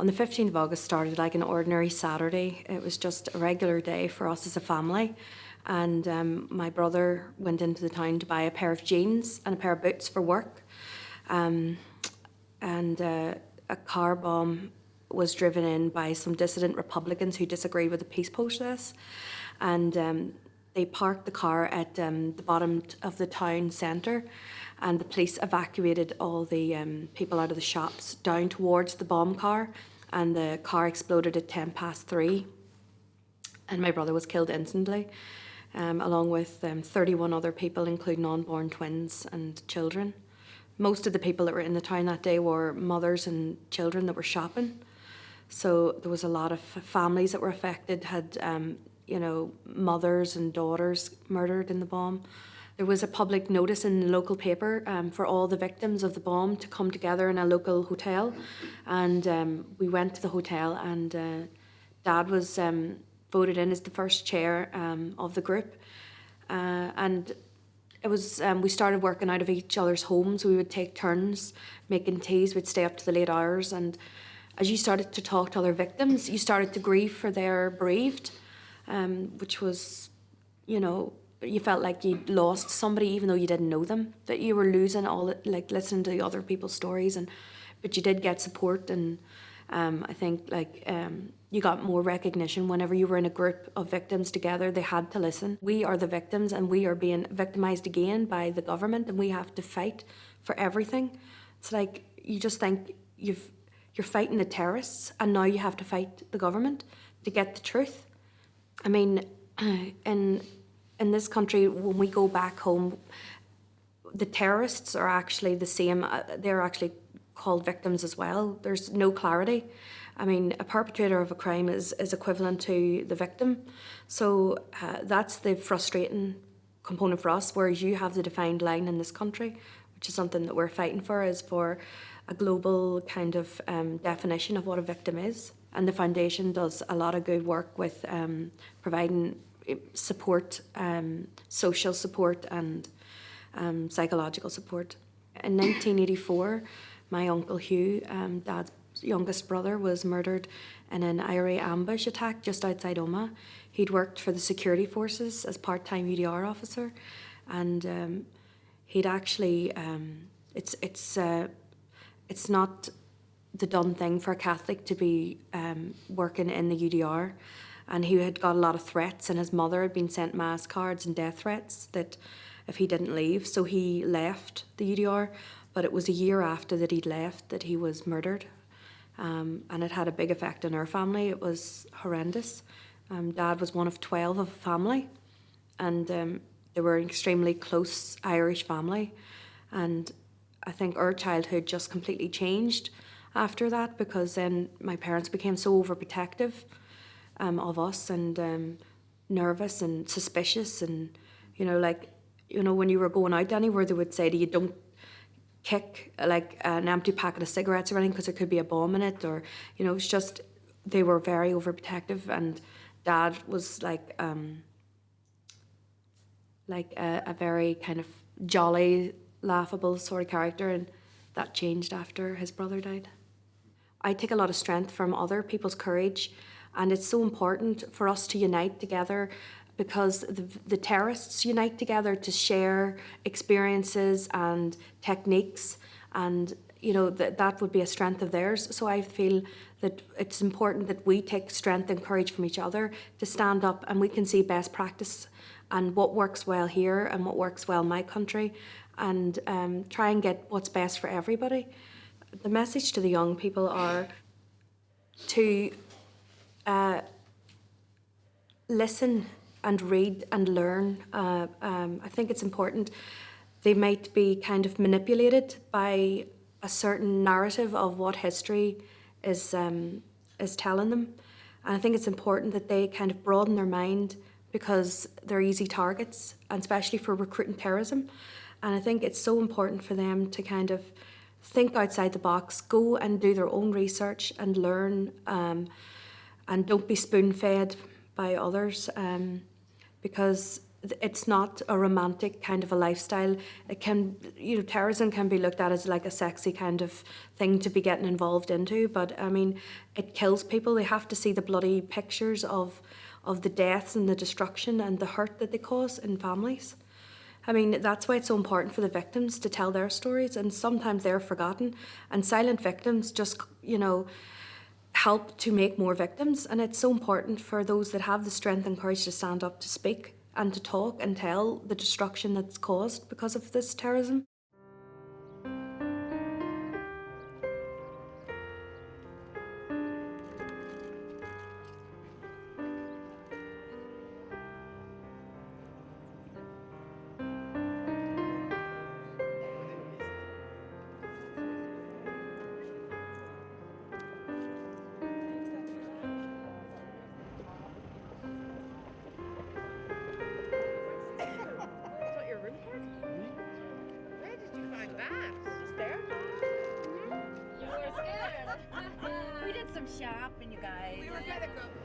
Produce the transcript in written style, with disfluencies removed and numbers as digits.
On the 15th of August started like an ordinary Saturday. It was just a regular day for us as a family. And my brother went into the town to buy a pair of jeans and a pair of boots for work. And a car bomb was driven in by some dissident Republicans who disagreed with the peace process. And they parked the car at the bottom of the town centre, and the police evacuated all the people out of the shops down towards the bomb car, and the car exploded at 3:10, and my brother was killed instantly, along with 31 other people, including unborn twins and children. Most of the people that were in the town that day were mothers and children that were shopping. So there was a lot of families that were affected, had mothers and daughters murdered in the bomb. There was a public notice in the local paper for all the victims of the bomb to come together in a local hotel. And we went to the hotel, and Dad was voted in as the first chair of the group. And it was we started working out of each other's homes. We would take turns making teas. We'd stay up to the late hours. And as you started to talk to other victims, you started to grieve for their bereaved, which was, you felt like you'd lost somebody even though you didn't know them, that you were losing all, like listening to the other people's stories, but you did get support, and I think you got more recognition whenever you were in a group of victims together. They had to listen. We are the victims, and we are being victimised again by the government, and we have to fight for everything. It's like you just think you're fighting the terrorists, and now you have to fight the government to get the truth. I mean, in this country, when we go back home, the terrorists are actually the same. They're actually called victims as well. There's no clarity. I mean, a perpetrator of a crime is equivalent to the victim. So that's the frustrating component for us, whereas you have the defined line in this country, which is something that we're fighting for, is for a global kind of definition of what a victim is. And the foundation does a lot of good work with providing support, social support and psychological support. In 1984, my uncle Hugh, Dad's youngest brother, was murdered in an IRA ambush attack just outside Omagh. He'd worked for the security forces as part-time UDR officer, and he'd actually, it's not the done thing for a Catholic to be working in the UDR. And he had got a lot of threats, and his mother had been sent mass cards and death threats that if he didn't leave. So he left the UDR, but it was a year after that he'd left that he was murdered. And it had a big effect on our family. It was horrendous. Dad was one of 12 of a family, and they were an extremely close Irish family. And I think our childhood just completely changed after that, because then my parents became so overprotective of us, and nervous and suspicious, and when you were going out anywhere, they would say to you, don't kick like an empty packet of cigarettes or anything because there could be a bomb in it, or it's just, they were very overprotective. And Dad was like a very kind of jolly, laughable sort of character, and that changed after his brother died. I take a lot of strength from other people's courage, and it's so important for us to unite together, because the terrorists unite together to share experiences and techniques, and that would be a strength of theirs. So I feel that it's important that we take strength and courage from each other to stand up, and we can see best practice and what works well here and what works well in my country, and try and get what's best for everybody. The message to the young people are to listen and read and learn. I think it's important. They might be kind of manipulated by a certain narrative of what history is telling them. And I think it's important that they kind of broaden their mind, because they're easy targets, and especially for recruiting terrorism. And I think it's so important for them to kind of think outside the box, go and do their own research and learn, and don't be spoon-fed by others, because it's not a romantic kind of a lifestyle. It can, terrorism can be looked at as like a sexy kind of thing to be getting involved into, but I mean, it kills people. They have to see the bloody pictures of the deaths and the destruction and the hurt that they cause in families. I mean, that's why it's so important for the victims to tell their stories, and sometimes they're forgotten, and silent victims just, help to make more victims. And it's so important for those that have the strength and courage to stand up to speak and to talk and tell the destruction that's caused because of this terrorism. Where did you find that? Just there. You were scared. We did some shopping, you guys. We were gonna go.